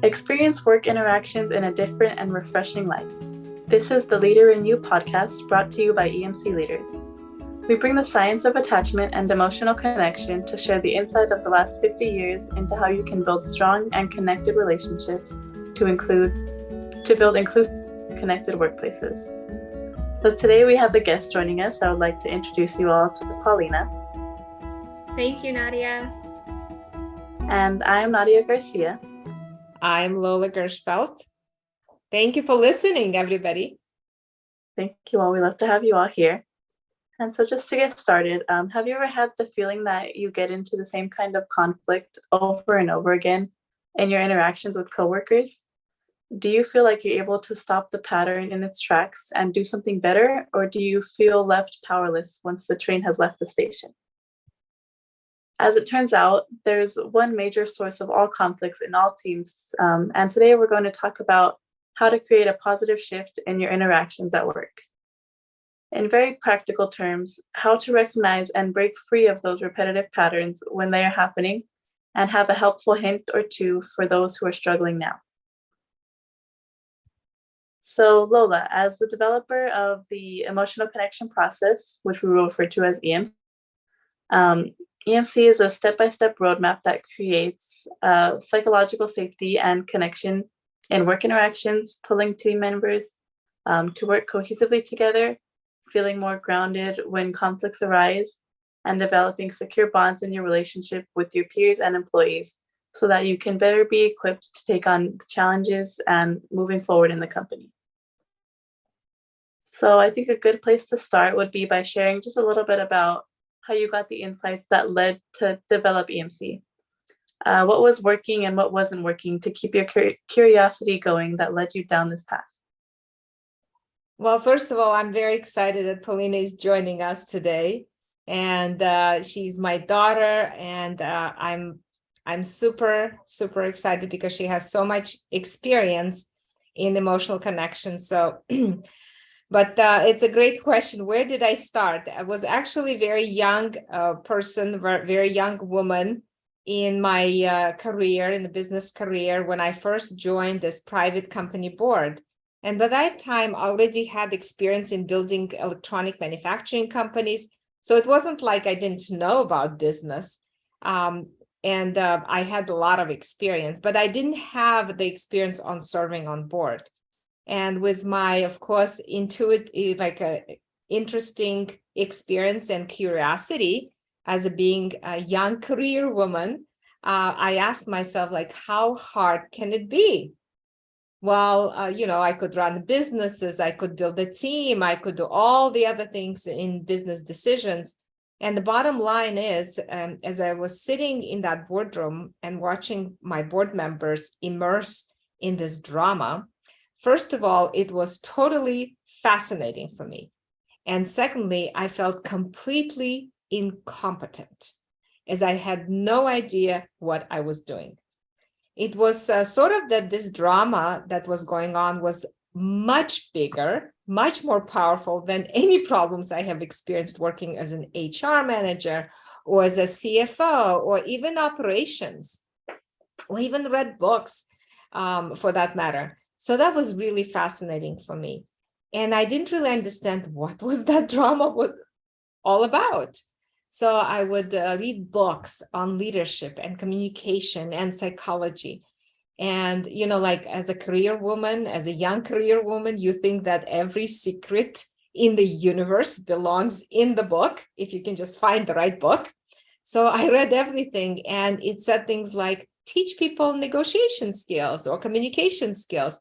Experience work interactions in a different and refreshing light. This is the Leader in You podcast brought to you by EMC Leaders. We bring the science of attachment and emotional connection to share the insight of the last 50 years into how you can build strong and connected relationships to build inclusive, connected workplaces. So today we have a guest joining us. I would like to introduce you all to Polina. Thank you, Nadia. And I'm Nadia Garcia. I'm Lola Gershfeld. Thank you for listening, everybody. Thank you all. We love to have you all here. And so just to get started, have you ever had the feeling that you get into the same kind of conflict over and over again in your interactions with coworkers? Do you feel like you're able to stop the pattern in its tracks and do something better, or do you feel left powerless once the train has left the station? As it turns out, there's one major source of all conflicts in all teams, and today we're going to talk about how to create a positive shift in your interactions at work. In very practical terms, how to recognize and break free of those repetitive patterns when they are happening, and have a helpful hint or two for those who are struggling now. So Lola, as the developer of the emotional connection process, which we will refer to as EMC, EMC is a step-by-step roadmap that creates psychological safety and connection in work interactions, pulling team members to work cohesively together, feeling more grounded when conflicts arise, and developing secure bonds in your relationship with your peers and employees so that you can better be equipped to take on the challenges and moving forward in the company. So I think a good place to start would be by sharing just a little bit about how you got the insights that led to develop EMC. What was working and what wasn't working to keep your curiosity going that led you down this path? Well, first of all, I'm very excited that Polina is joining us today, and she's my daughter, and I'm super excited because she has so much experience in emotional connection. So. But it's a great question. Where did I start? I was actually a very young person, very young woman in my career, in the business career, when I first joined this private company board. And by that time, I already had experience in building electronic manufacturing companies. So it wasn't like I didn't know about business. And I had a lot of experience, but I didn't have the experience on serving on board. And with my, of course, interesting experience and curiosity as being a young career woman, I asked myself, how hard can it be? Well, I could run businesses, I could build a team, I could do all the other things in business decisions. And the bottom line is, as I was sitting in that boardroom and watching my board members immerse in this drama, first of all, it was totally fascinating for me. And secondly, I felt completely incompetent as I had no idea what I was doing. It was sort of that this drama that was going on was much bigger, much more powerful than any problems I have experienced working as an HR manager or as a CFO or even operations or even read books for that matter. So that was really fascinating for me. And I didn't really understand what was that drama was all about. So I would read books on leadership and communication and psychology. And, as a career woman, as a young career woman, you think that every secret in the universe belongs in the book, if you can just find the right book. So I read everything, and it said things like, teach people negotiation skills or communication skills.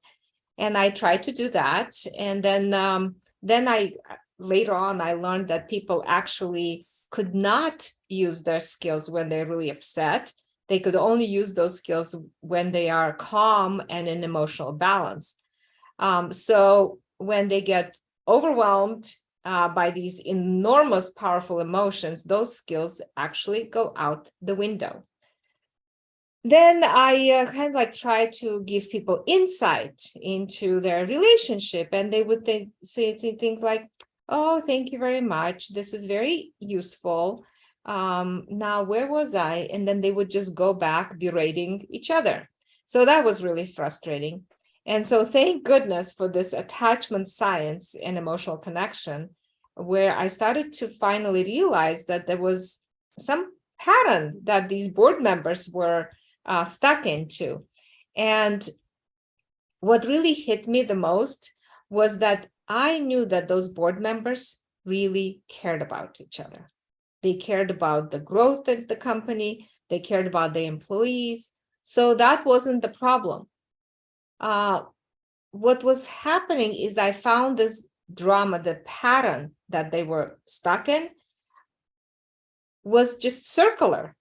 And I tried to do that. And then I later on, I learned that people actually could not use their skills when they're really upset. They could only use those skills when they are calm and in emotional balance. So when they get overwhelmed by these enormous, powerful emotions, those skills actually go out the window. Then I try to give people insight into their relationship, and they would say things like, oh, thank you very much. This is very useful. Now, where was I? And then they would just go back berating each other. So that was really frustrating. And so thank goodness for this attachment science and emotional connection, where I started to finally realize that there was some pattern that these board members were stuck into. And what really hit me the most was that I knew that those board members really cared about each other. They cared about the growth of the company. They cared about the employees. So that wasn't the problem. What was happening is I found this drama, the pattern that they were stuck in was just circular.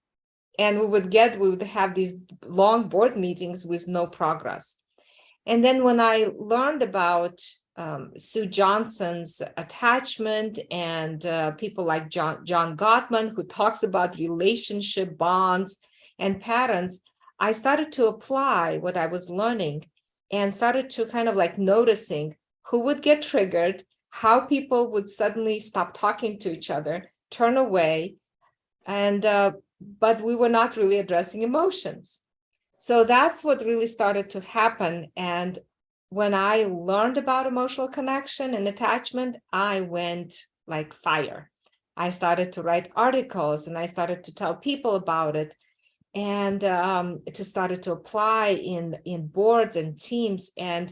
And we would have these long board meetings with no progress. And then when I learned about Sue Johnson's attachment and people like John Gottman, who talks about relationship bonds and patterns, I started to apply what I was learning and started to kind of like noticing who would get triggered, how people would suddenly stop talking to each other, turn away, and but we were not really addressing emotions. So that's what really started to happen. And when I learned about emotional connection and attachment, I went like fire. I started to write articles and I started to tell people about it, and to started to apply in boards and teams. And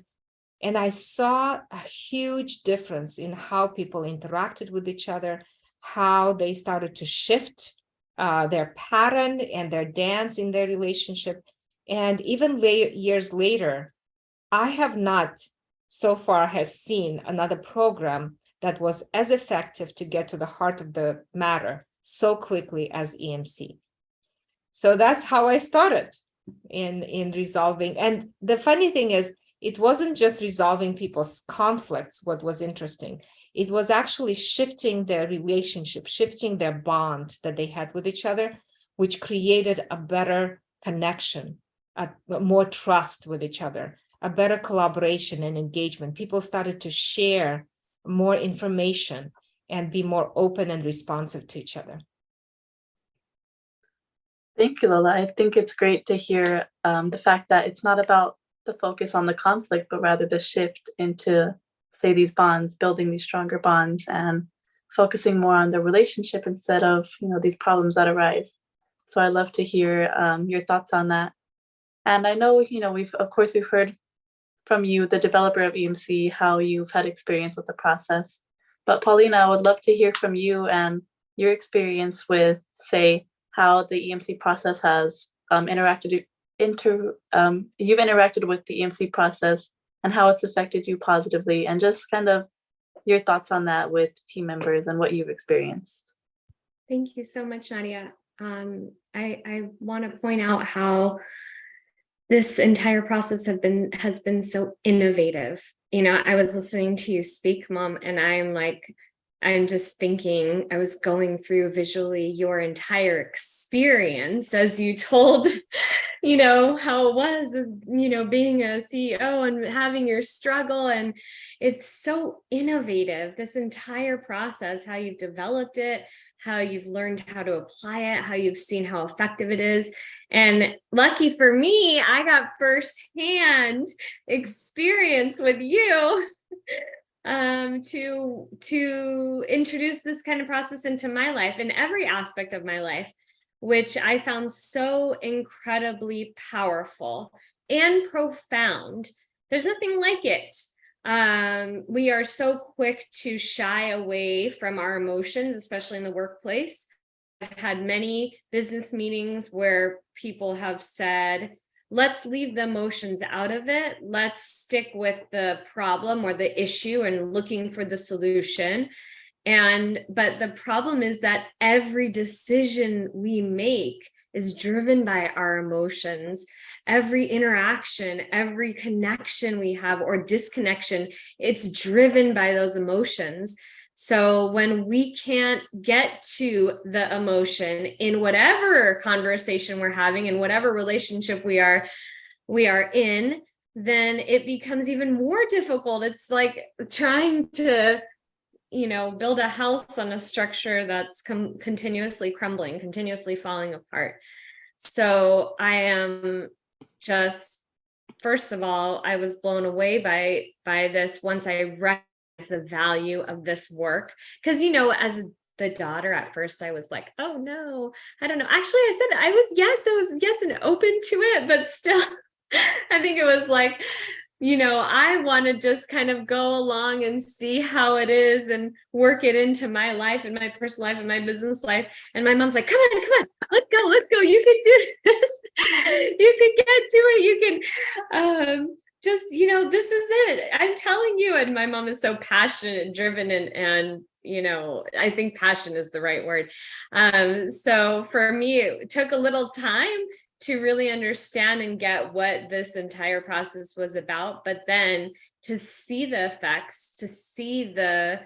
I saw a huge difference in how people interacted with each other, how they started to shift their pattern and their dance in their relationship. And even years later, I have not so far have seen another program that was as effective to get to the heart of the matter so quickly as EMC. So that's how I started in resolving. And the funny thing is, it wasn't just resolving people's conflicts, what was interesting. It was actually shifting their relationship, shifting their bond that they had with each other, which created a better connection, more trust with each other, a better collaboration and engagement. People started to share more information and be more open and responsive to each other. Thank you, Lola. I think it's great to hear the fact that it's not about the focus on the conflict, but rather the shift into, say, these bonds, building these stronger bonds and focusing more on the relationship instead of, these problems that arise. So I'd love to hear your thoughts on that. And I know, we've heard from you, the developer of EMC, how you've had experience with the process. But Polina, I would love to hear from you and your experience with, say, how the EMC process has you've interacted with the EMC process and how it's affected you positively, and just kind of your thoughts on that with team members and what you've experienced. Thank you so much, Nadia. I want to point out how this entire process has been so innovative. I was listening to you speak, Mom, and I'm just thinking, I was going through visually your entire experience as you told, how it was, being a CEO and having your struggle. And it's so innovative, this entire process, how you've developed it, how you've learned how to apply it, how you've seen how effective it is. And lucky for me, I got firsthand experience with you to introduce this kind of process into my life, in every aspect of my life, which I found so incredibly powerful and profound. There's nothing like it. We are so quick to shy away from our emotions, especially in the workplace. I've had many business meetings where people have said, let's leave the emotions out of it. Let's stick with the problem or the issue and looking for the solution. But the problem is that every decision we make is driven by our emotions. Every interaction, every connection we have or disconnection, it's driven by those emotions. So when we can't get to the emotion in whatever conversation we're having, in whatever relationship we are in, then it becomes even more difficult. It's like trying to, build a house on a structure that's continuously crumbling, continuously falling apart. So I am just first of all, I was blown away by this once I recognized the value of this work. Because, as the daughter at first, I was like, oh no, I don't know. Actually, I was yes and open to it, but still, I think it was like, I want to just kind of go along and see how it is and work it into my life and my personal life and my business life. And my mom's like, come on, let's go. You can do this. You can get to it. You can just, this is it. I'm telling you. And my mom is so passionate and driven and I think passion is the right word. So for me, it took a little time to really understand and get what this entire process was about, but then to see the effects, to see the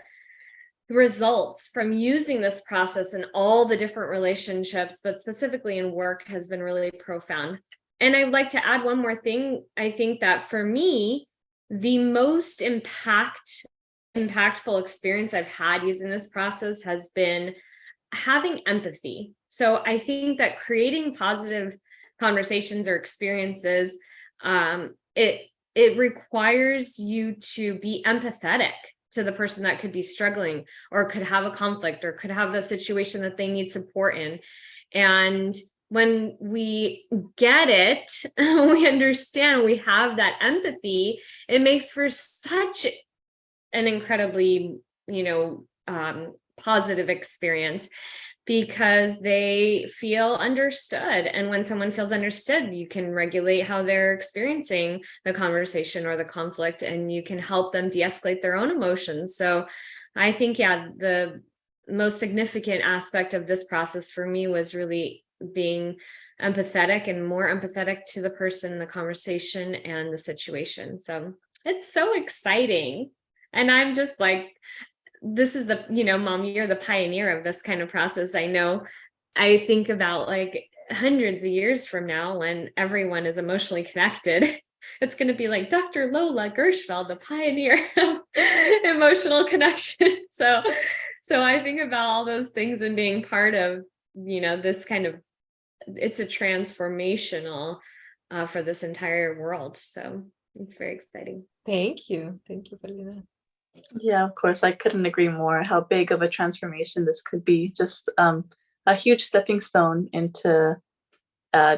results from using this process in all the different relationships, but specifically in work, has been really profound. And I'd like to add one more thing. I think that for me, the most impactful experience I've had using this process has been having empathy. So I think that creating positive conversations or experiences, it requires you to be empathetic to the person that could be struggling or could have a conflict or could have a situation that they need support in. And when we get it, we understand, we have that empathy, it makes for such an incredibly, positive experience, because they feel understood. And when someone feels understood, you can regulate how they're experiencing the conversation or the conflict, and you can help them de-escalate their own emotions. So I think, the most significant aspect of this process for me was really being empathetic and more empathetic to the person, the conversation, and the situation. So it's so exciting. And I'm just like, this is the, Mom, you're the pioneer of this kind of process. I know I think about like hundreds of years from now, when everyone is emotionally connected, it's going to be like Dr. Lola Gershfeld, the pioneer of emotional connection. So I think about all those things and being part of, this kind of, it's a transformational for this entire world. So it's very exciting. Thank you, Polina. Yeah, of course. I couldn't agree more how big of a transformation this could be. Just a huge stepping stone into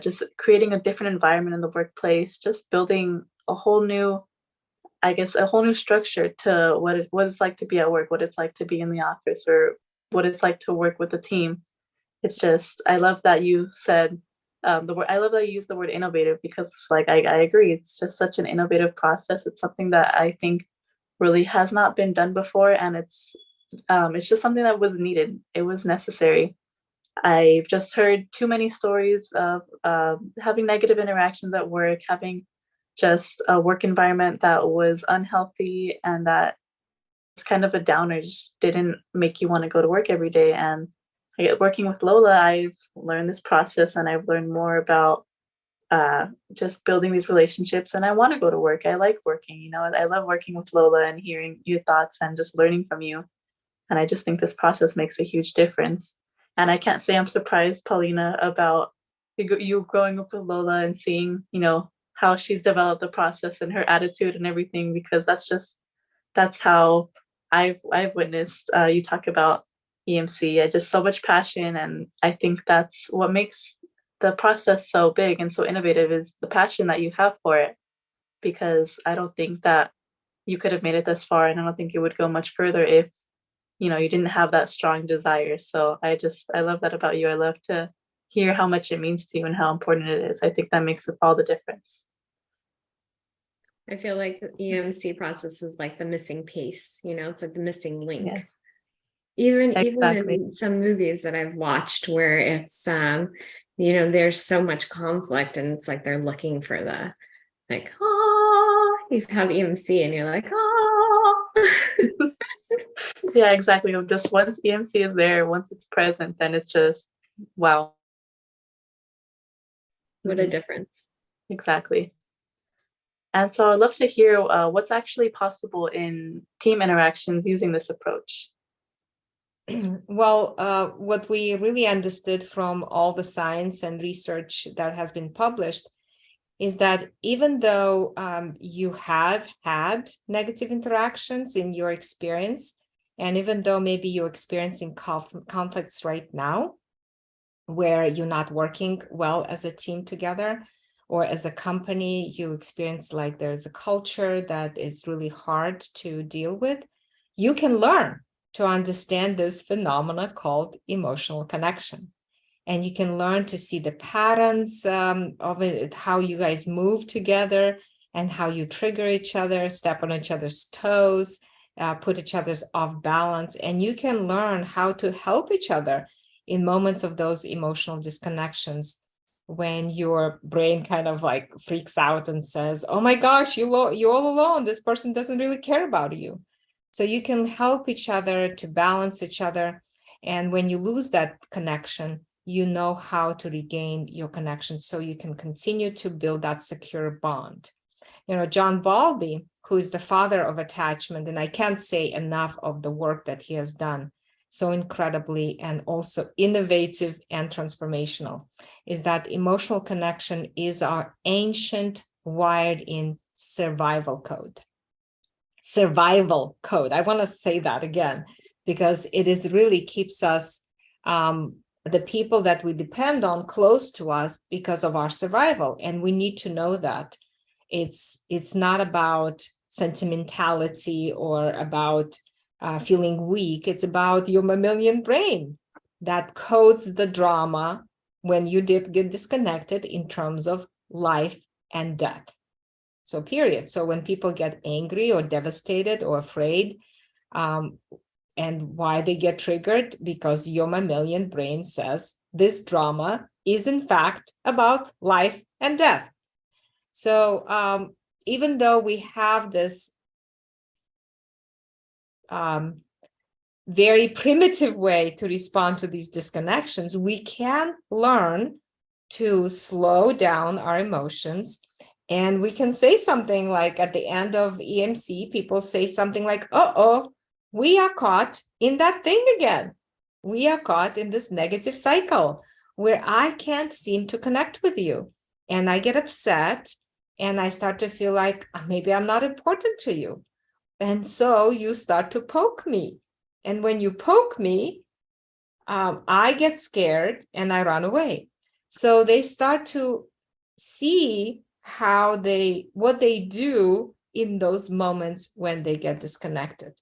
just creating a different environment in the workplace, just building a whole new, a whole new structure to what it's like to be at work, what it's like to be in the office, or what it's like to work with a team. It's just, I love that you said the word, I love that you used the word innovative, because it's like, I agree. It's just such an innovative process. It's something that I think really has not been done before, and it's just something that was needed. It was necessary. I've just heard too many stories of having negative interactions at work, having just a work environment that was unhealthy and that it's kind of a downer, just didn't make you want to go to work every day. And working with Lola, I've learned this process, and I've learned more about just building these relationships, and I want to go to work. I like working, I love working with Lola and hearing your thoughts and just learning from you. And I just think this process makes a huge difference. And I can't say I'm surprised, Polina, about you growing up with Lola and seeing, how she's developed the process and her attitude and everything, because that's how I've witnessed you talk about EMC. I just so much passion, and I think that's what makes the process so big and so innovative, is the passion that you have for it. Because I don't think that you could have made it this far, and I don't think it would go much further if you didn't have that strong desire. So I love that about you. I love to hear how much it means to you and how important it is. I think that makes all the difference. I feel like the EMC process is like the missing piece, it's like the missing link. Yeah. Even Exactly. in some movies that I've watched where it's there's so much conflict, and it's like they're looking for the, like, you have EMC and you're like, Yeah, exactly. Just once EMC is there, once it's present, then it's just wow. What a difference. Exactly. And so I'd love to hear what's actually possible in team interactions using this approach. Well, what we really understood from all the science and research that has been published is that even though you have had negative interactions in your experience, and even though maybe you're experiencing conflicts right now, where you're not working well as a team together, or as a company, you experience like there's a culture that is really hard to deal with, you can learn to understand this phenomena called emotional connection. And you can learn to see the patterns of it, how you guys move together and how you trigger each other, step on each other's toes, put each other's off balance. And you can learn how to help each other in moments of those emotional disconnections, when your brain kind of like freaks out and says, oh my gosh, you're all alone. This person doesn't really care about you. So you can help each other to balance each other. And when you lose that connection, you know how to regain your connection so you can continue to build that secure bond. You know, John Bowlby, who is the father of attachment, and I can't say enough of the work that he has done so incredibly and also innovative and transformational, is that emotional connection is our ancient wired-in survival code. Survival code. I want to say that again, because it is really keeps us, the people that we depend on, close to us because of our survival. And we need to know that it's not about sentimentality or about feeling weak. It's about your mammalian brain that codes the drama when you did get disconnected in terms of life and death. So period. So when people get angry or devastated or afraid, and why they get triggered, because your mammalian brain says this drama is in fact about life and death. So even though we have this very primitive way to respond to these disconnections, we can learn to slow down our emotions. And we can say something like, at the end of EMC, people say something like, uh-oh, we are caught in that thing again. We are caught in this negative cycle where I can't seem to connect with you. And I get upset and I start to feel like maybe I'm not important to you. And so you start to poke me. And when you poke me, I get scared and I run away. So they start to see what they do in those moments when they get disconnected.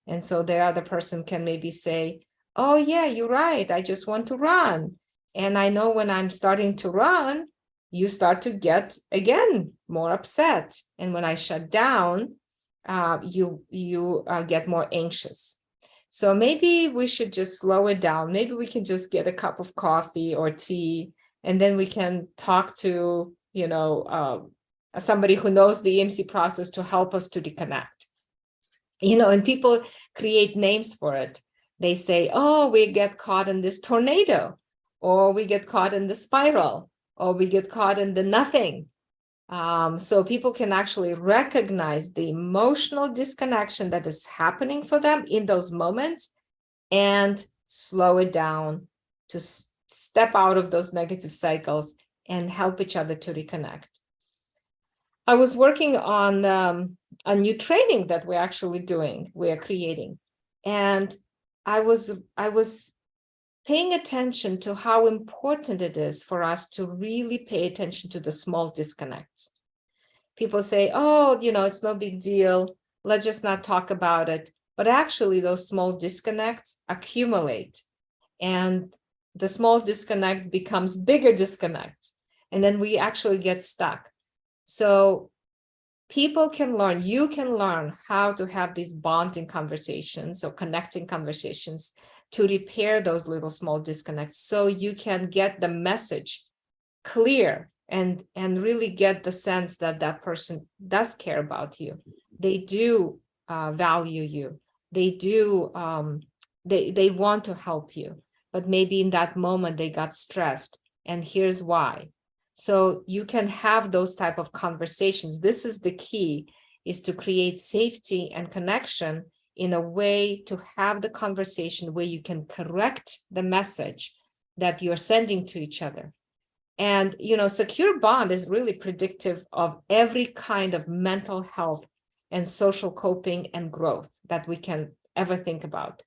And so the other person can maybe say, oh yeah, you're right, I just want to run. And I know when I'm starting to run, you start to get, again, more upset. And when I shut down, you get more anxious. So maybe we should just slow it down. Maybe we can just get a cup of coffee or tea, and then we can talk to, somebody who knows the EMC process to help us to reconnect. And people create names for it. They say, oh, we get caught in this tornado, or we get caught in the spiral, or we get caught in the nothing. So people can actually recognize the emotional disconnection that is happening for them in those moments and slow it down to step out of those negative cycles and help each other to reconnect. I was working on a new training that we're creating. And I was paying attention to how important it is for us to really pay attention to the small disconnects. People say, oh, it's no big deal. Let's just not talk about it. But actually, those small disconnects accumulate. And the small disconnect becomes bigger disconnects. And then we actually get stuck. So people can learn, you can learn how to have these bonding conversations or connecting conversations to repair those little small disconnects, so you can get the message clear and really get the sense that that person does care about you. They do value you. They do, they want to help you, but maybe in that moment they got stressed, and here's why. So you can have those type of conversations. This is the key, is to create safety and connection in a way to have the conversation where you can correct the message that you're sending to each other. And, secure bond is really predictive of every kind of mental health and social coping and growth that we can ever think about.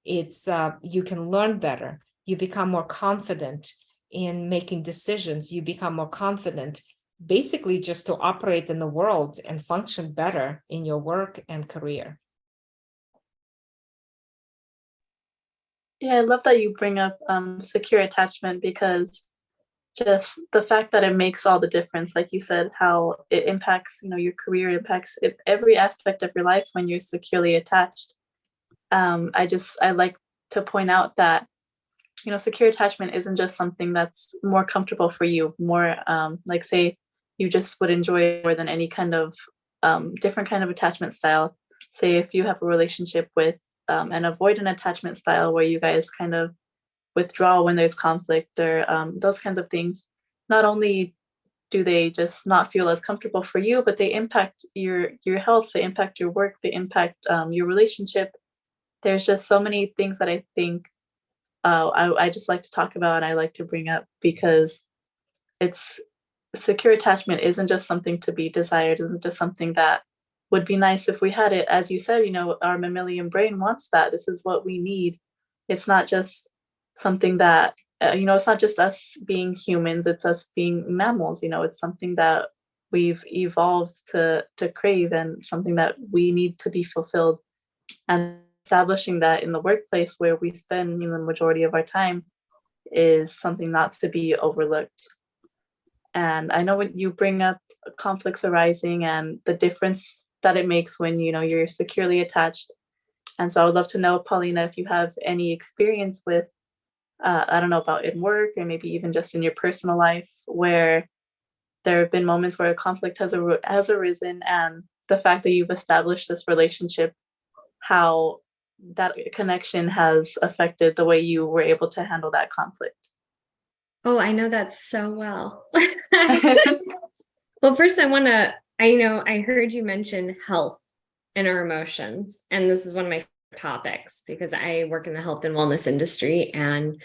It's you can learn better. You become more confident in making decisions. You become more confident, basically just to operate in the world and function better in your work and career. Yeah, I love that you bring up secure attachment, because just the fact that it makes all the difference, like you said, how it impacts, your career, impacts every aspect of your life when you're securely attached. I like to point out that, secure attachment isn't just something that's more comfortable for you, more like, say you just would enjoy it more than any kind of different kind of attachment style. Say if you have a relationship with an avoidant attachment style, where you guys kind of withdraw when there's conflict, or those kinds of things, not only do they just not feel as comfortable for you, but they impact your health, they impact your work, they impact your relationship. There's just so many things that I think I just like to talk about and I like to bring up, because it's secure attachment isn't just something to be desired, isn't just something that would be nice if we had it. As you said, our mammalian brain wants that. This is what we need. It's not just something that, it's not just us being humans, it's us being mammals. It's something that we've evolved to crave, and something that we need to be fulfilled. And establishing that in the workplace, where we spend, the majority of our time, is something not to be overlooked. And I know when you bring up conflicts arising and the difference that it makes when, you're securely attached. And so I would love to know, Paulina, if you have any experience with, I don't know, about in work, or maybe even just in your personal life, where there have been moments where a conflict has arisen, and the fact that you've established this relationship, how that connection has affected the way you were able to handle that conflict. Oh, I know that so well. Well, first I heard you mention health and our emotions, and this is one of my topics because I work in the health and wellness industry, and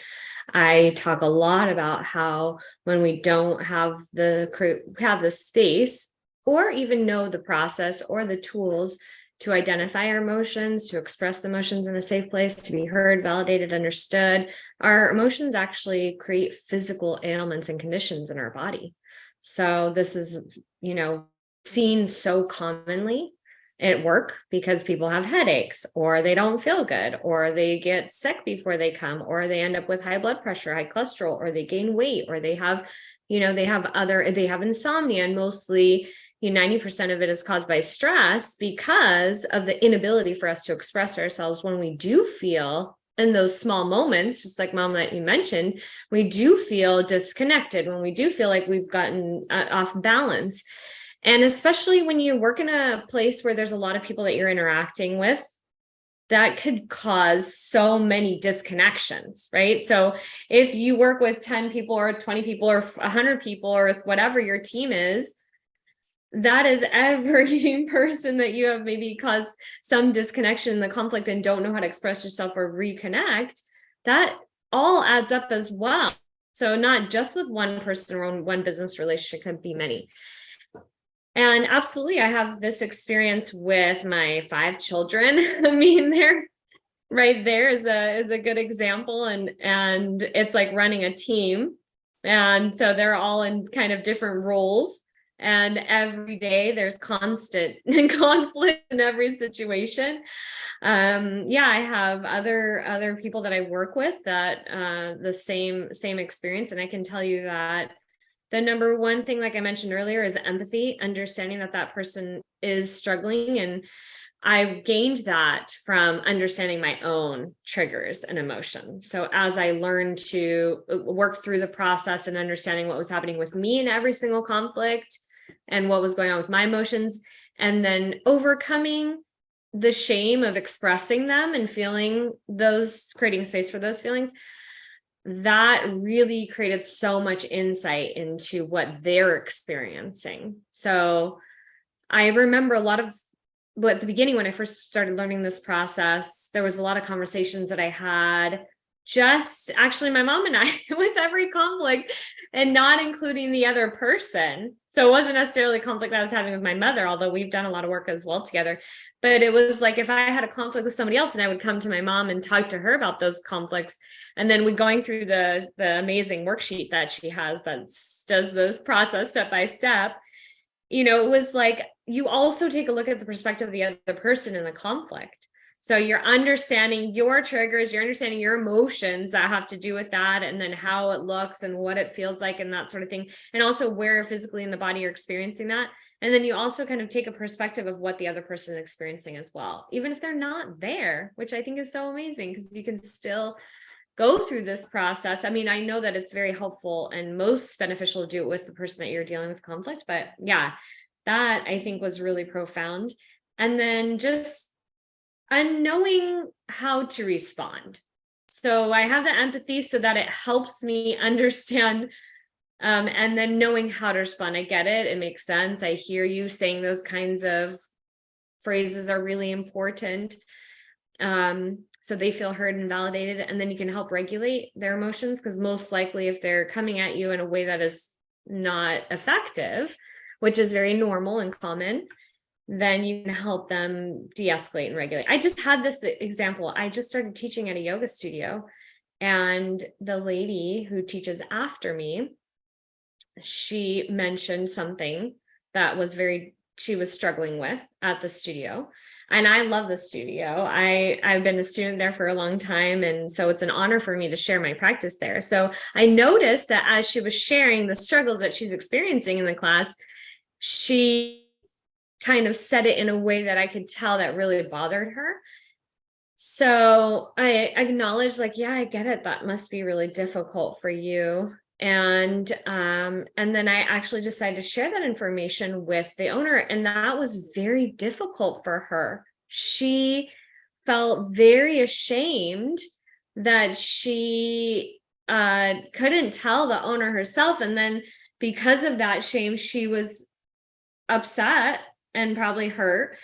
I talk a lot about how when we don't have the space, or even know the process or the tools to identify our emotions, to express the emotions in a safe place, to be heard, validated, understood, our emotions actually create physical ailments and conditions in our body. So this is, seen so commonly at work, because people have headaches, or they don't feel good, or they get sick before they come, or they end up with high blood pressure, high cholesterol, or they gain weight, or they have insomnia, and mostly 90% of it is caused by stress, because of the inability for us to express ourselves when we do feel in those small moments, just like Mom that you mentioned, we do feel disconnected, when we do feel like we've gotten off balance. And especially when you work in a place where there's a lot of people that you're interacting with, that could cause so many disconnections, right? So if you work with 10 people or 20 people or 100 people or whatever your team is, that is every person that you have maybe caused some disconnection in the conflict and don't know how to express yourself or reconnect, that all adds up as well. So not just with one person or one business relationship, could be many. And absolutely, I have this experience with my 5 children. I mean, they're right there is a good example, and it's like running a team. And so they're all in kind of different roles. And every day there's constant conflict in every situation. I have other people that I work with that the same experience. And I can tell you that the number one thing, like I mentioned earlier, is empathy, understanding that person is struggling. And I gained that from understanding my own triggers and emotions. So as I learned to work through the process and understanding what was happening with me in every single conflict and what was going on with my emotions, and then overcoming the shame of expressing them and creating space for those feelings, that really created so much insight into what they're experiencing. So I remember at the beginning, when I first started learning this process, there was a lot of conversations that I had just actually my mom and I with every conflict, and not including the other person. So it wasn't necessarily a conflict that I was having with my mother, although we've done a lot of work as well together. But it was like if I had a conflict with somebody else and I would come to my mom and talk to her about those conflicts, and then we going through the amazing worksheet that she has that does this process step by step, it was like you also take a look at the perspective of the other person in the conflict. So you're understanding your triggers, you're understanding your emotions that have to do with that, and then how it looks and what it feels like and that sort of thing. And also where physically in the body you're experiencing that. And then you also kind of take a perspective of what the other person is experiencing as well, even if they're not there, which I think is so amazing because you can still go through this process. I mean, I know that it's very helpful and most beneficial to do it with the person that you're dealing with conflict, but yeah, that I think was really profound. And then just knowing how to respond. So I have the empathy so that it helps me understand, and then knowing how to respond. I get it. It makes sense. I hear you saying those kinds of phrases are really important. So they feel heard and validated, and then you can help regulate their emotions, because most likely if they're coming at you in a way that is not effective, which is very normal and common, then you can help them de-escalate and regulate. I just had this example. I just started teaching at a yoga studio, and the lady who teaches after me, she mentioned something that she was struggling with at the studio. And I love the studio. I've been a student there for a long time. And so it's an honor for me to share my practice there. So I noticed that as she was sharing the struggles that she's experiencing in the class, she kind of said it in a way that I could tell that really bothered her. So I acknowledged, like, yeah, I get it. That must be really difficult for you. And then I actually decided to share that information with the owner. And that was very difficult for her. She felt very ashamed that she couldn't tell the owner herself. And then because of that shame, she was upset and probably hurt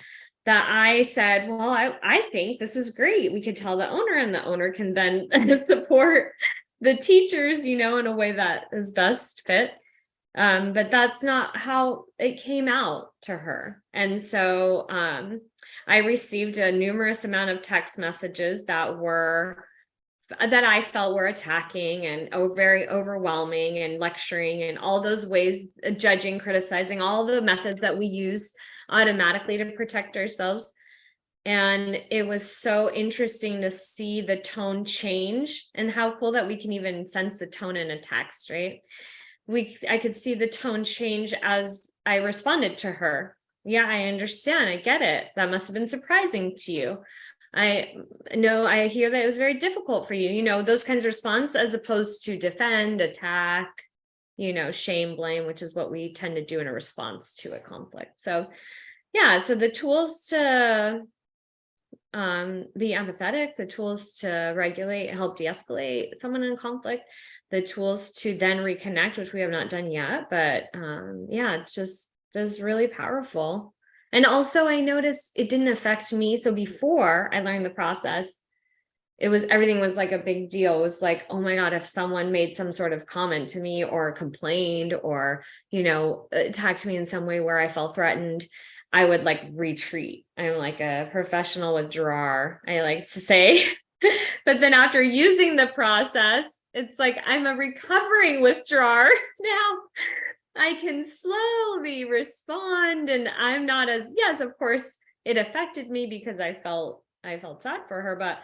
that I said, well, I think this is great. We could tell the owner, and the owner can then support the teachers, in a way that is best fit. But that's not how it came out to her. And so I received a numerous amount of text messages that I felt were attacking and very overwhelming and lecturing and all those ways, judging, criticizing, all the methods that we use automatically to protect ourselves. And it was so interesting to see the tone change, and how cool that we can even sense the tone in a text, right? I could see the tone change as I responded to her. Yeah, I understand. I get it. That must have been surprising to you. I know, I hear that it was very difficult for you, those kinds of response, as opposed to defend, attack, shame, blame, which is what we tend to do in a response to a conflict. So yeah, so the tools to be empathetic, the tools to regulate, help de-escalate someone in conflict, the tools to then reconnect, which we have not done yet, but yeah, it just is really powerful. And also I noticed it didn't affect me. So before I learned the process, everything was like a big deal. It was like, oh my God, if someone made some sort of comment to me or complained or, attacked me in some way where I felt threatened, I would like retreat. I'm like a professional withdrawer, I like to say. But then after using the process, it's like I'm a recovering withdrawer now. I can slowly respond, and I'm not as, yes, of course it affected me because I felt sad for her, but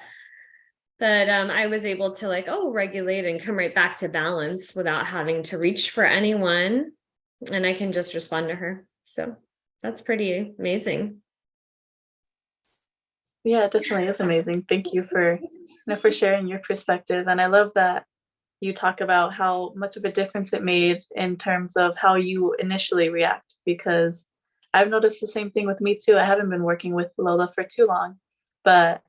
I was able to regulate and come right back to balance without having to reach for anyone, and I can just respond to her. So that's pretty amazing. Yeah, it definitely is amazing. Thank you for sharing your perspective. And I love that you talk about how much of a difference it made in terms of how you initially react, because I've noticed the same thing with me too. I haven't been working with Lola for too long, but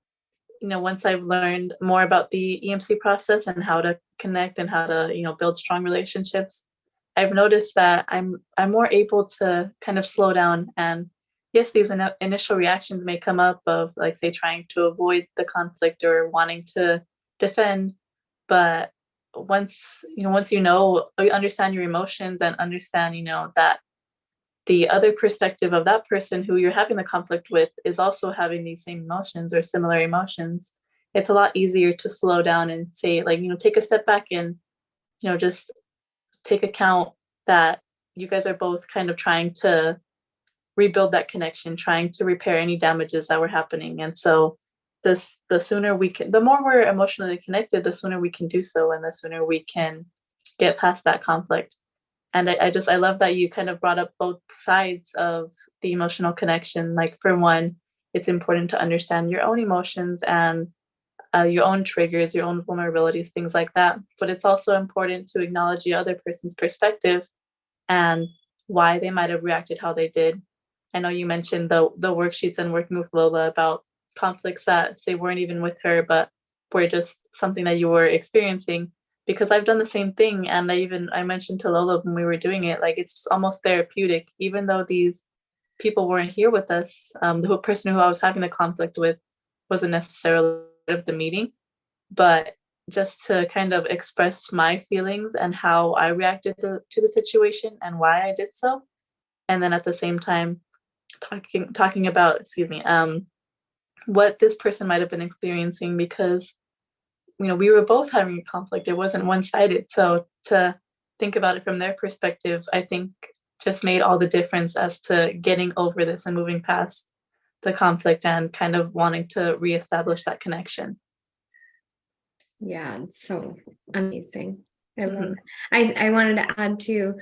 once I've learned more about the EMC process and how to connect and how to, build strong relationships, I've noticed that I'm more able to kind of slow down. And yes, these initial reactions may come up of, like, say, trying to avoid the conflict or wanting to defend, But once you understand your emotions and understand, that the other perspective of that person who you're having the conflict with is also having these same emotions or similar emotions, it's a lot easier to slow down and say, like, take a step back and, just take account that you guys are both kind of trying to rebuild that connection, trying to repair any damages that were happening. And so the more we're emotionally connected, the sooner we can do so, and the sooner we can get past that conflict. And I love that you kind of brought up both sides of the emotional connection. Like, for one, it's important to understand your own emotions and your own triggers, your own vulnerabilities, things like that. But it's also important to acknowledge the other person's perspective and why they might have reacted how they did. I know you mentioned the worksheets and working with Lola about conflicts that, say, weren't even with her, but were just something that you were experiencing. Because I've done the same thing, and I mentioned to Lola when we were doing it, like, it's just almost therapeutic, even though these people weren't here with us. The person who I was having the conflict with wasn't necessarily part of the meeting, but just to kind of express my feelings and how I reacted to the situation and why I did so, and then at the same time talking about, what this person might have been experiencing, because we were both having a conflict. It wasn't one-sided. So to think about it from their perspective, I think just made all the difference as to getting over this and moving past the conflict and kind of wanting to reestablish that connection. Yeah, it's so amazing. I love it. I wanted to add to,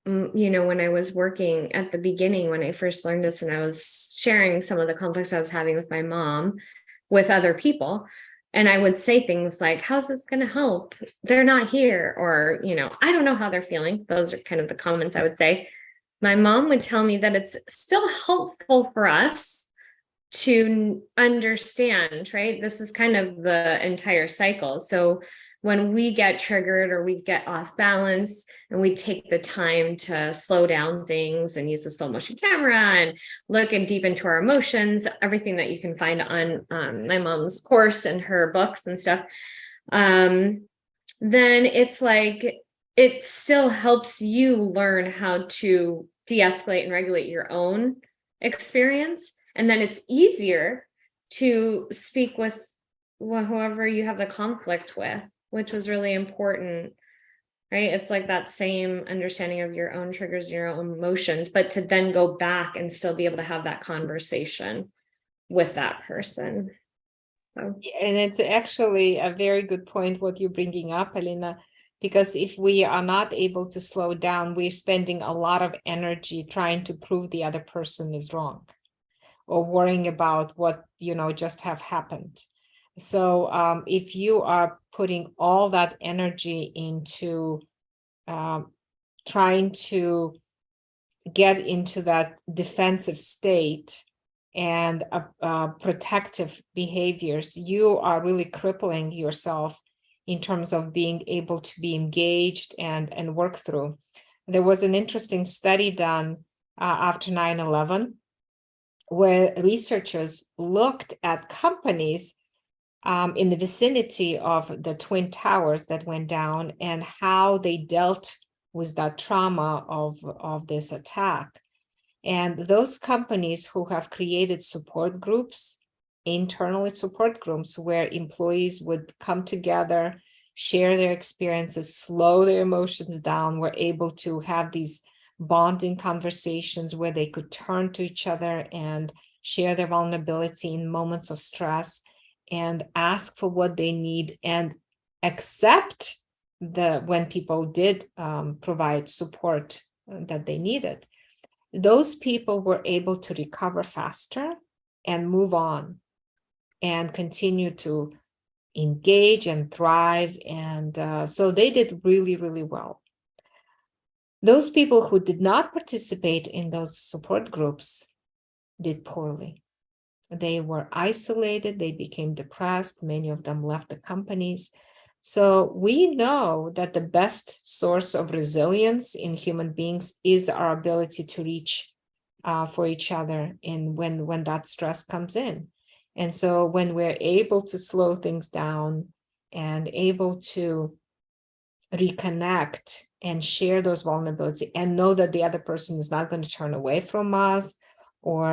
when I was working at the beginning, when I first learned this, and I was sharing some of the conflicts I was having with my mom with other people, and I would say things like, how's this going to help? They're not here. Or, I don't know how they're feeling. Those are kind of the comments I would say. My mom would tell me that it's still helpful for us to understand, right? This is kind of the entire cycle. So when we get triggered or we get off balance and we take the time to slow down things and use the slow motion camera and look and deep into our emotions, everything that you can find on my mom's course and her books and stuff, then it's like, it still helps you learn how to de-escalate and regulate your own experience. And then it's easier to speak with whoever you have the conflict with, which was really important, right? It's like that same understanding of your own triggers, your own emotions, but to then go back and still be able to have that conversation with that person. So. And it's actually a very good point what you're bringing up, Polina, because if we are not able to slow down, we're spending a lot of energy trying to prove the other person is wrong, or worrying about what, just have happened. So if you are putting all that energy into trying to get into that defensive state and protective behaviors, you are really crippling yourself in terms of being able to be engaged and work through. There was an interesting study done after 9/11, where researchers looked at companies in the vicinity of the Twin Towers that went down and how they dealt with that trauma of this attack. And those companies who have created support groups, internal support groups, where employees would come together, share their experiences, slow their emotions down, were able to have these bonding conversations where they could turn to each other and share their vulnerability in moments of stress and ask for what they need and accept when people did provide support that they needed. Those people were able to recover faster and move on and continue to engage and thrive. And so they did really, really well. Those people who did not participate in those support groups did poorly. They were isolated, they became depressed, many of them left the companies. So we know that the best source of resilience in human beings is our ability to reach for each other when that stress comes in. And so when we're able to slow things down and able to reconnect and share those vulnerabilities and know that the other person is not going to turn away from us or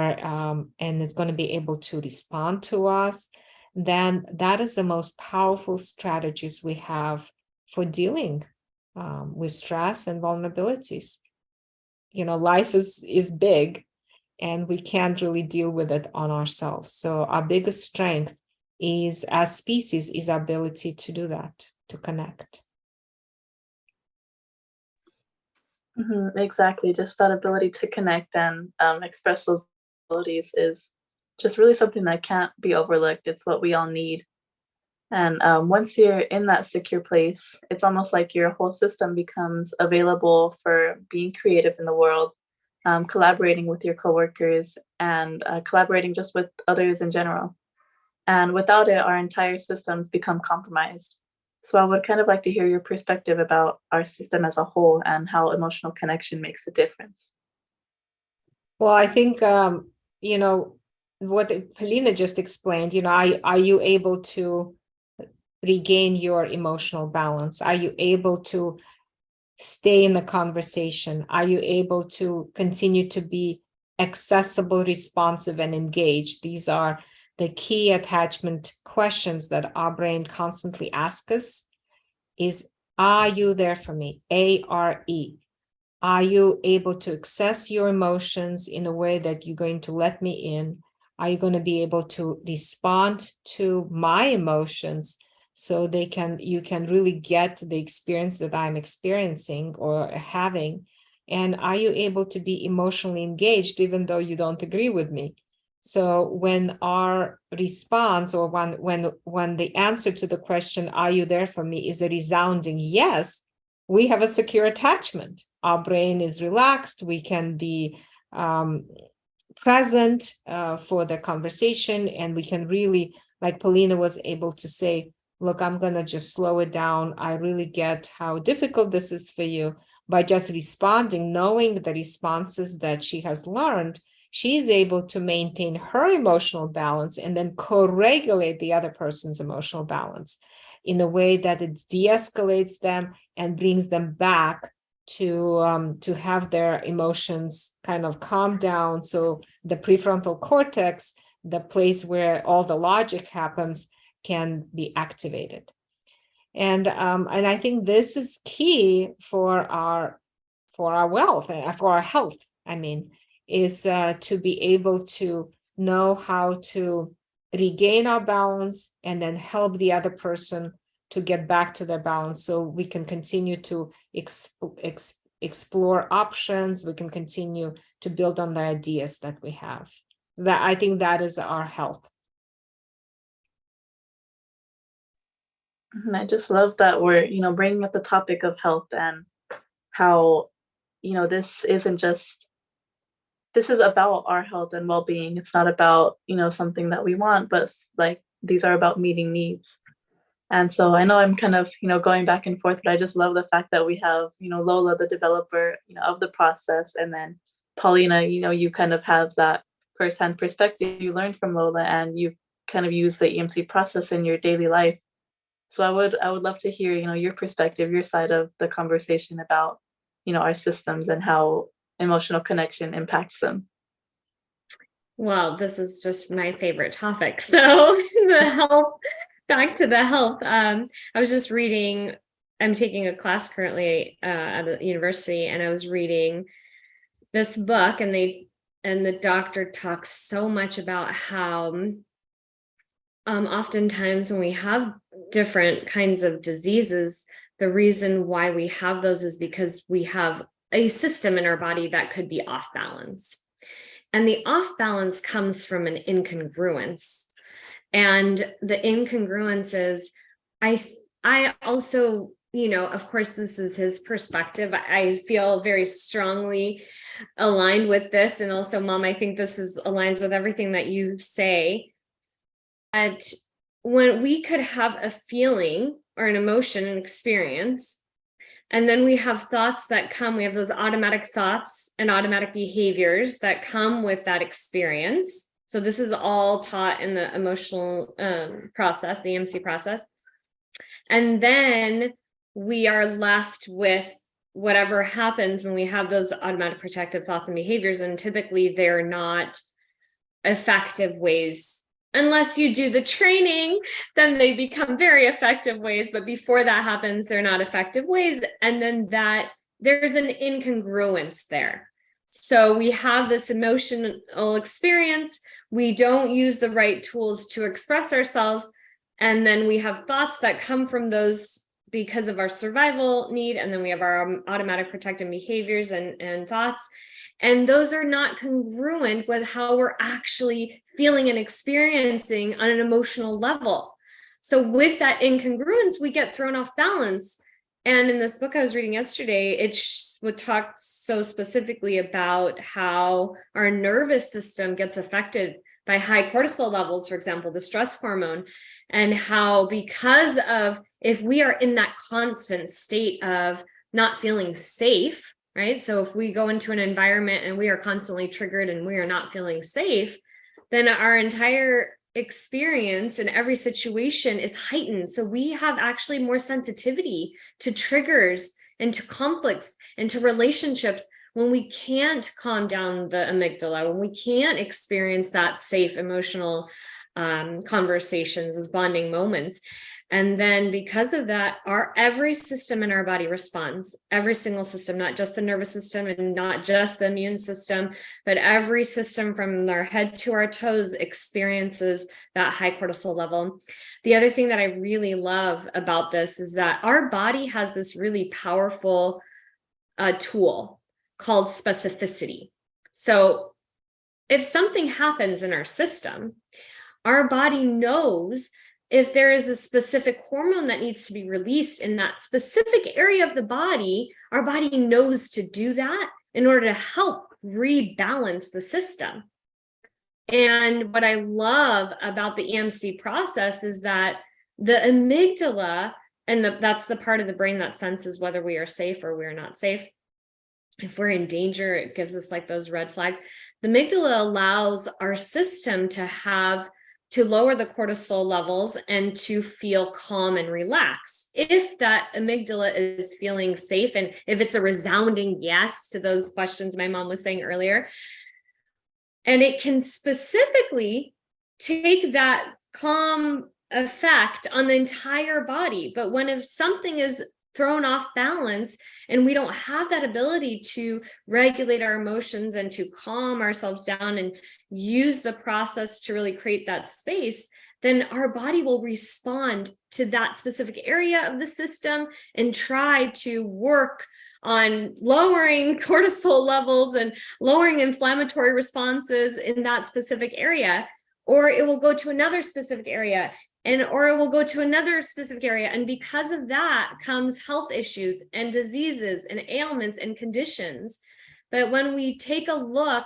and is going to be able to respond to us, then that is the most powerful strategies we have for dealing with stress and vulnerabilities. Life is big, and we can't really deal with it on ourselves. So our biggest strength is, as species, is our ability to do that, to connect. Exactly. Just that ability to connect and express those abilities is just really something that can't be overlooked. It's what we all need. And once you're in that secure place, it's almost like your whole system becomes available for being creative in the world, collaborating with your coworkers, and collaborating just with others in general. And without it, our entire systems become compromised. So I would kind of like to hear your perspective about our system as a whole and how emotional connection makes a difference. Well, I think, what Polina just explained, are you able to regain your emotional balance? Are you able to stay in the conversation? Are you able to continue to be accessible, responsive, and engaged? These are the key attachment questions that our brain constantly asks us is, are you there for me? A-R-E. Are you able to access your emotions in a way that you're going to let me in? Are you going to be able to respond to my emotions so you can really get the experience that I'm experiencing or having? And are you able to be emotionally engaged even though you don't agree with me? So when our response, or when the answer to the question, are you there for me, is a resounding yes, we have a secure attachment. Our brain is relaxed. We can be present for the conversation, and we can really, like Polina was able to say, look, I'm going to just slow it down. I really get how difficult this is for you. By just responding, knowing the responses that she has learned, she's able to maintain her emotional balance and then co-regulate the other person's emotional balance in a way that it de-escalates them and brings them back to have their emotions kind of calm down. So the prefrontal cortex, the place where all the logic happens, can be activated. And I think this is key for our wealth and for our health. I mean, is to be able to know how to regain our balance and then help the other person to get back to their balance, so we can continue to explore options. We can continue to build on the ideas that we have. That, I think, that is our health. And I just love that we're, bringing up the topic of health and how, this is about our health and well-being. It's not about, something that we want, but like these are about meeting needs. And so I know I'm kind of, going back and forth, but I just love the fact that we have, Lola, the developer, of the process, and then Polina, you kind of have that firsthand perspective you learned from Lola, and you kind of use the EMC process in your daily life. So I would love to hear, your perspective, your side of the conversation about, our systems and how emotional connection impacts them. Well, this is just my favorite topic. So the health, back to the health. I was just reading, I'm taking a class currently at a university, and I was reading this book, and the doctor talks so much about how oftentimes when we have different kinds of diseases, the reason why we have those is because we have a system in our body that could be off balance. And the off balance comes from an incongruence. And the incongruence is, I also, of course, this is his perspective. I feel very strongly aligned with this. And also, Mom, I think this aligns with everything that you say. That when we could have a feeling or an emotion, an experience, and then we have thoughts that come, we have those automatic thoughts and automatic behaviors that come with that experience. So this is all taught in the emotional process, the EMC process. And then we are left with whatever happens when we have those automatic protective thoughts and behaviors. And typically they're not effective ways. Unless you do the training, then they become very effective ways. But before that happens, they're not effective ways. And then that there's an incongruence there. So we have this emotional experience. We don't use the right tools to express ourselves. And then we have thoughts that come from those because of our survival need. And then we have our automatic protective behaviors and thoughts. And those are not congruent with how we're actually feeling and experiencing on an emotional level. So with that incongruence, we get thrown off balance. And in this book I was reading yesterday, it would talk so specifically about how our nervous system gets affected by high cortisol levels, for example, the stress hormone, and how because of, if we are in that constant state of not feeling safe, right? So if we go into an environment and we are constantly triggered and we are not feeling safe, then our entire experience in every situation is heightened. So we have actually more sensitivity to triggers and to conflicts and to relationships when we can't calm down the amygdala, when we can't experience that safe emotional conversations, those bonding moments. And then because of that, every system in our body responds, every single system, not just the nervous system and not just the immune system, but every system from our head to our toes experiences that high cortisol level. The other thing that I really love about this is that our body has this really powerful tool called specificity. So if something happens in our system, our body knows if there is a specific hormone that needs to be released in that specific area of the body, our body knows to do that in order to help rebalance the system. And what I love about the EMC process is that the amygdala, and that's the part of the brain that senses whether we are safe or we are not safe. If we're in danger, it gives us like those red flags. The amygdala allows our system to lower the cortisol levels and to feel calm and relaxed. If that amygdala is feeling safe, and if it's a resounding yes to those questions my mom was saying earlier, and it can specifically take that calm effect on the entire body. But if something is thrown off balance and we don't have that ability to regulate our emotions and to calm ourselves down and use the process to really create that space, then our body will respond to that specific area of the system and try to work on lowering cortisol levels and lowering inflammatory responses in that specific area. Or it will go to another specific area, or it will go to another specific area. And because of that comes health issues and diseases and ailments and conditions. But when we take a look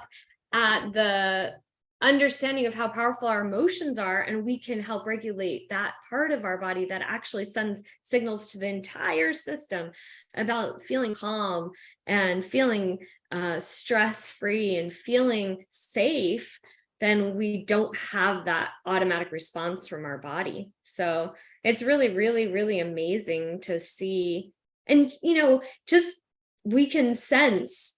at the understanding of how powerful our emotions are, and we can help regulate that part of our body that actually sends signals to the entire system about feeling calm and feeling stress-free and feeling safe, then we don't have that automatic response from our body. So it's really, really, really amazing to see. And, just we can sense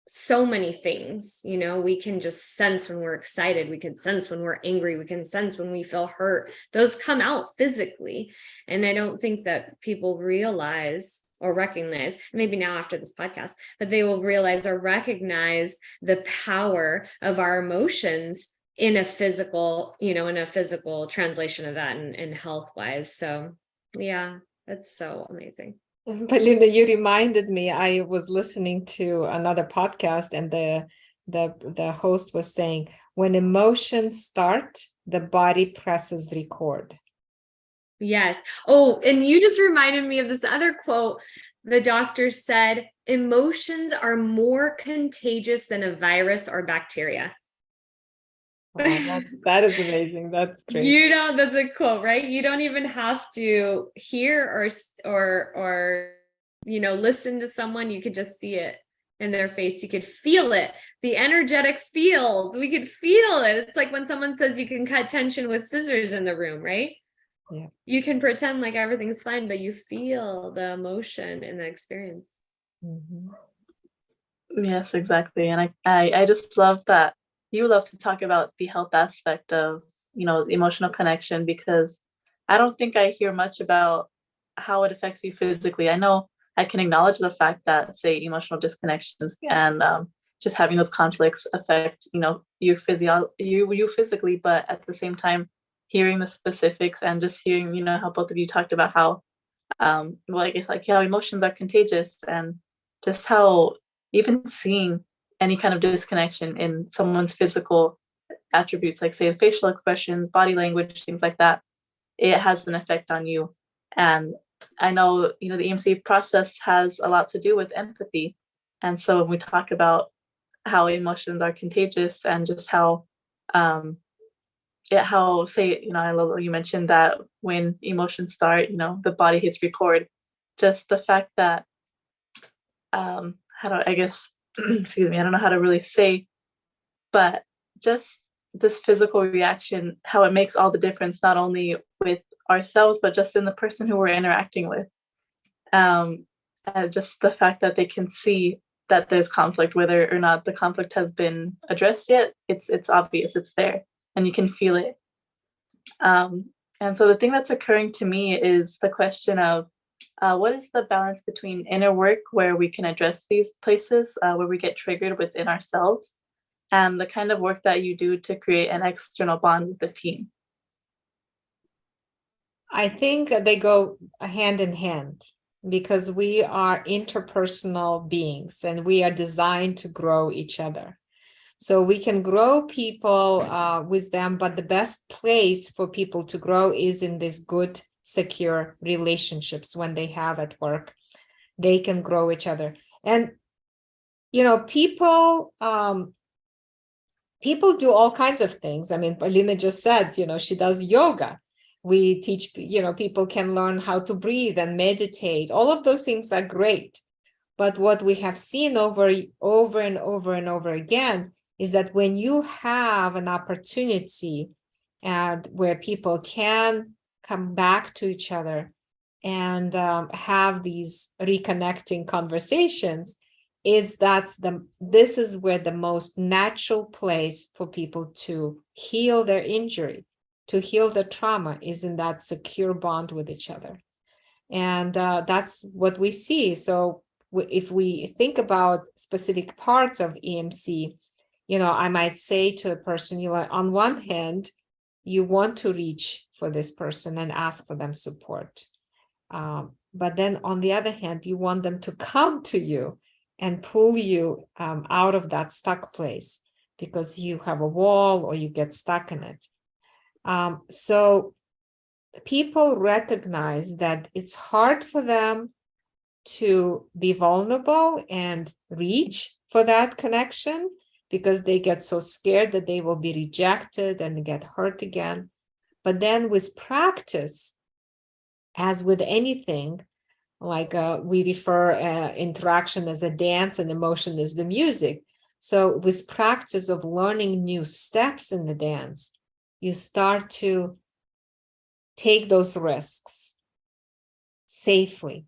so many things. We can just sense when we're excited. We can sense when we're angry. We can sense when we feel hurt. Those come out physically. And I don't think that people realize or recognize, maybe now after this podcast, but they will realize or recognize the power of our emotions in a physical, translation of that and health wise. So yeah, that's so amazing. Polina, you reminded me, I was listening to another podcast and the host was saying, when emotions start, the body presses record. Yes. Oh, and you just reminded me of this other quote. The doctor said, emotions are more contagious than a virus or bacteria. Oh, that is amazing. That's great. That's a quote, right? You don't even have to hear or listen to someone. You could just see it in their face. You could feel it, the energetic field. We could feel it. It's like when someone says you can cut tension with scissors in the room, right? Yeah. You can pretend like everything's fine, but you feel the emotion in the experience. Mm-hmm. Yes, exactly. And I just love that you love to talk about the health aspect of, the emotional connection, because I don't think I hear much about how it affects you physically. I know I can acknowledge the fact that, say, emotional disconnections and just having those conflicts affect, you physically, but at the same time, hearing the specifics and just hearing, how both of you talked about how, well, I guess like how emotions are contagious, and just how even seeing any kind of disconnection in someone's physical attributes, like say facial expressions, body language, things like that, it has an effect on you. And I know, the EMC process has a lot to do with empathy. And so when we talk about how emotions are contagious and just how, say, I love you mentioned that when emotions start, the body hits record. Just the fact that, how do I guess, excuse me, I don't know how to really say, but just this physical reaction, how it makes all the difference, not only with ourselves, but just in the person who we're interacting with. Just the fact that they can see that there's conflict, whether or not the conflict has been addressed yet, it's obvious, it's there, and you can feel it. And so the thing that's occurring to me is the question of what is the balance between inner work, where we can address these places where we get triggered within ourselves, and the kind of work that you do to create an external bond with the team? I think they go hand in hand, because we are interpersonal beings and we are designed to grow each other. So we can grow people with them, but the best place for people to grow is in these good, secure relationships when they have at work. They can grow each other. And, people do all kinds of things. I mean, Polina just said, she does yoga. We teach, people can learn how to breathe and meditate. All of those things are great. But what we have seen over and over and over again is that when you have an opportunity and where people can come back to each other and have these reconnecting conversations, this is where the most natural place for people to heal their injury, to heal the trauma, is in that secure bond with each other. And that's what we see. So if we think about specific parts of EMC, I might say to a person, on one hand, you want to reach for this person and ask for them support. But then on the other hand, you want them to come to you and pull you out of that stuck place because you have a wall or you get stuck in it. So people recognize that it's hard for them to be vulnerable and reach for that connection because they get so scared that they will be rejected and get hurt again. But then with practice, as with anything, like we refer interaction as a dance and emotion as the music. So with practice of learning new steps in the dance, you start to take those risks safely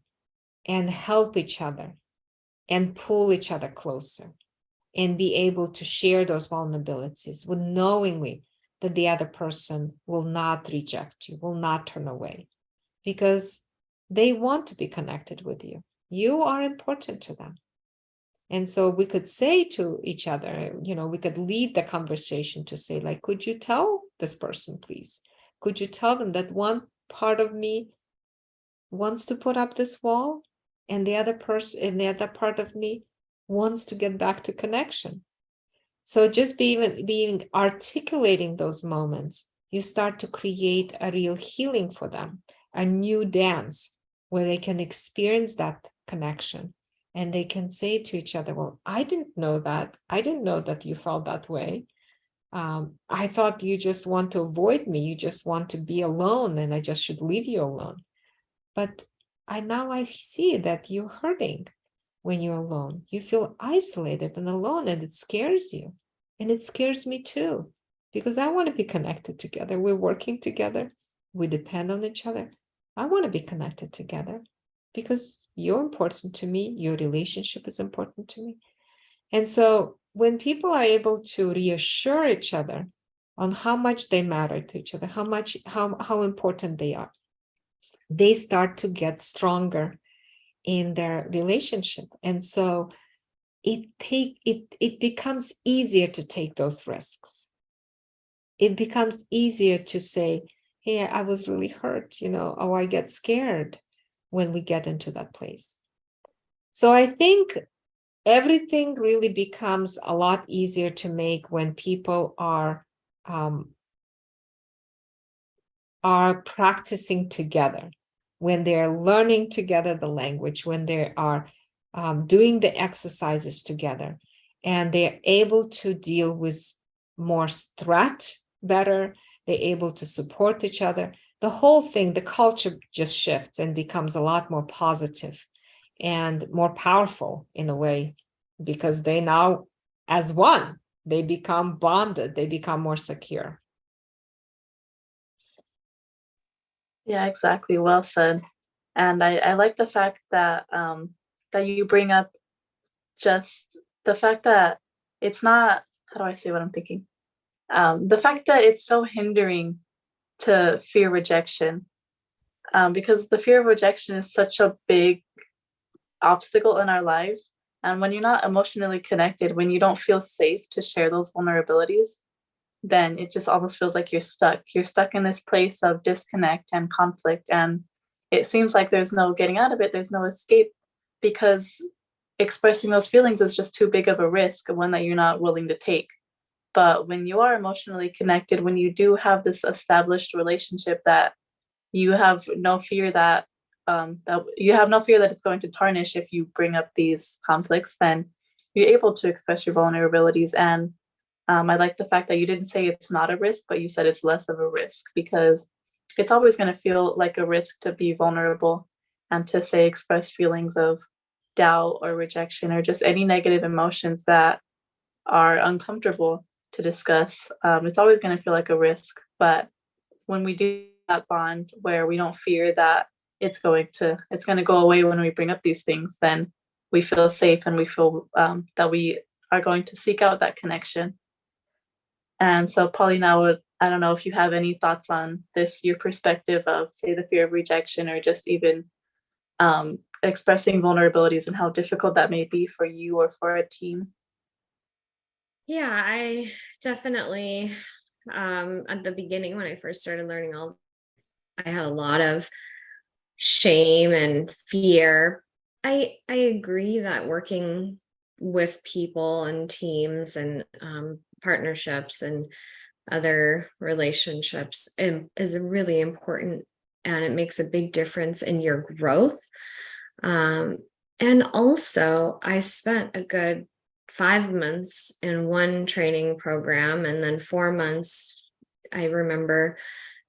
and help each other and pull each other closer and be able to share those vulnerabilities with knowingly that the other person will not reject you, will not turn away, because they want to be connected with you. You are important to them. And so we could say to each other, we could lead the conversation to say, like, could you tell this person, please? Could you tell them that one part of me wants to put up this wall and the other part of me wants to get back to connection? So just being articulating those moments, you start to create a real healing for them, a new dance where they can experience that connection. And they can say to each other, well, I didn't know that. I didn't know that you felt that way. I thought you just want to avoid me. You just want to be alone and I just should leave you alone. But now I see that you're hurting. when you're alone. You feel isolated and alone, and it scares you. And it scares me too, because I want to be connected together. We're working together. We depend on each other. I want to be connected together because you're important to me. Your relationship is important to me. And so when people are able to reassure each other on how much they matter to each other, how important they are, they start to get stronger in their relationship. And so it becomes easier to take those risks. It becomes easier to say, hey, I was really hurt, or I get scared when we get into that place. So I think everything really becomes a lot easier to make when people are practicing together, when they're learning together the language, when they are doing the exercises together, and they're able to deal with more threat better, they're able to support each other. The whole thing, the culture just shifts and becomes a lot more positive and more powerful in a way, because they now, as one, they become bonded, they become more secure. Yeah, exactly. Well said. And I like the fact that that you bring up just the fact that it's not, how do I say what I'm thinking? The fact that it's so hindering to fear rejection, because the fear of rejection is such a big obstacle in our lives. And when you're not emotionally connected, when you don't feel safe to share those vulnerabilities, then it just almost feels like you're stuck. You're stuck in this place of disconnect and conflict. And it seems like there's no getting out of it, there's no escape, because expressing those feelings is just too big of a risk, one that you're not willing to take. But when you are emotionally connected, when you do have this established relationship, that you have no fear that it's going to tarnish if you bring up these conflicts, then you're able to express your vulnerabilities. And I like the fact that you didn't say it's not a risk, but you said it's less of a risk, because it's always going to feel like a risk to be vulnerable and to say express feelings of doubt or rejection or just any negative emotions that are uncomfortable to discuss. It's always going to feel like a risk. But when we do that bond where we don't fear that it's going to go away when we bring up these things, then we feel safe and we feel that we are going to seek out that connection. And so, Paulina, I don't know if you have any thoughts on this, your perspective of, say, the fear of rejection, or just even expressing vulnerabilities and how difficult that may be for you or for a team. Yeah, I definitely, at the beginning when I first started learning I had a lot of shame and fear. I agree that working with people and teams and partnerships and other relationships is really important, and it makes a big difference in your growth. And also, I spent a good 5 months in one training program, and then 4 months, I remember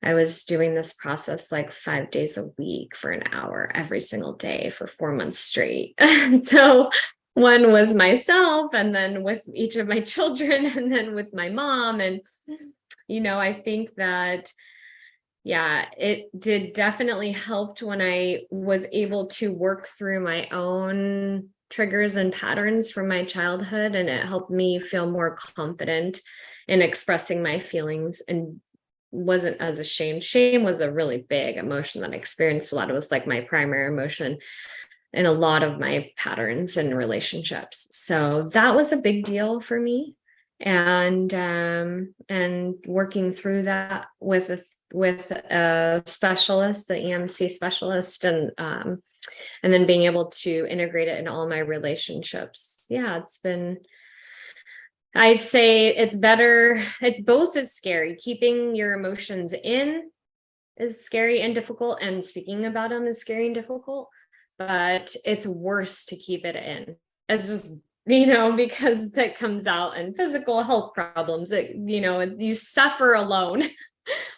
I was doing this process like 5 days a week for an hour every single day for 4 months straight. So one was myself, and then with each of my children, and then with my mom. And, I think that, yeah, it did definitely helped when I was able to work through my own triggers and patterns from my childhood, and it helped me feel more confident in expressing my feelings and wasn't as ashamed. Shame was a really big emotion that I experienced a lot. It was like my primary emotion in a lot of my patterns and relationships. So that was a big deal for me. And working through that with a specialist, the EMC specialist, and then being able to integrate it in all my relationships. Yeah, I say it's better. It's both as scary. Keeping your emotions in is scary and difficult, and speaking about them is scary and difficult, but it's worse to keep it in. It's just, because that comes out in physical health problems that, you suffer alone.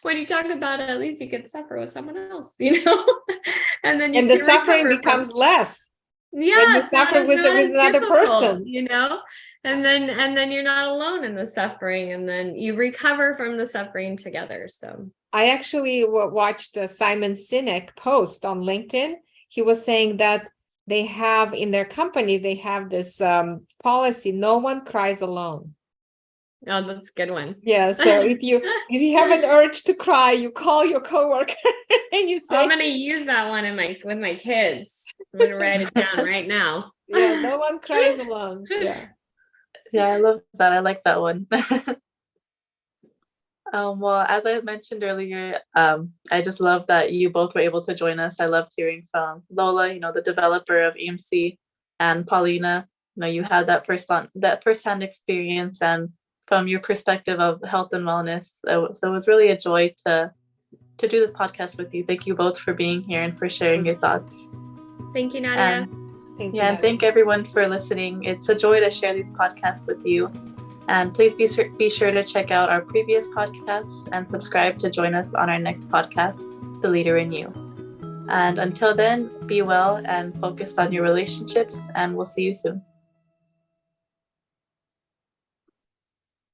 When you talk about it, at least you can suffer with someone else, and then the suffering becomes less. when you it's not suffer as with not as another difficult, person. you know, and then you're not alone in the suffering, and then you recover from the suffering together. So I actually watched Simon Sinek post on LinkedIn. He was saying that they have in their company, they have this policy, no one cries alone. oh, that's a good one. Yeah, so if you have an urge to cry, you call your coworker and you say, I'm gonna use that one with my kids. I'm gonna write it down right now. yeah, no one cries alone. Yeah. Yeah, I love that. I like that one. Well, as I mentioned earlier, I just love that you both were able to join us. I loved hearing from Lola, the developer of EMC, and Paulina. You had that firsthand experience, and from your perspective of health and wellness. So it was really a joy to do this podcast with you. Thank you both for being here and for sharing your thoughts. Thank you, Nadia. And thank everyone for listening. It's a joy to share these podcasts with you. And please be sure to check out our previous podcasts and subscribe to join us on our next podcast, The Leader in You. And until then, be well and focused on your relationships, and we'll see you soon.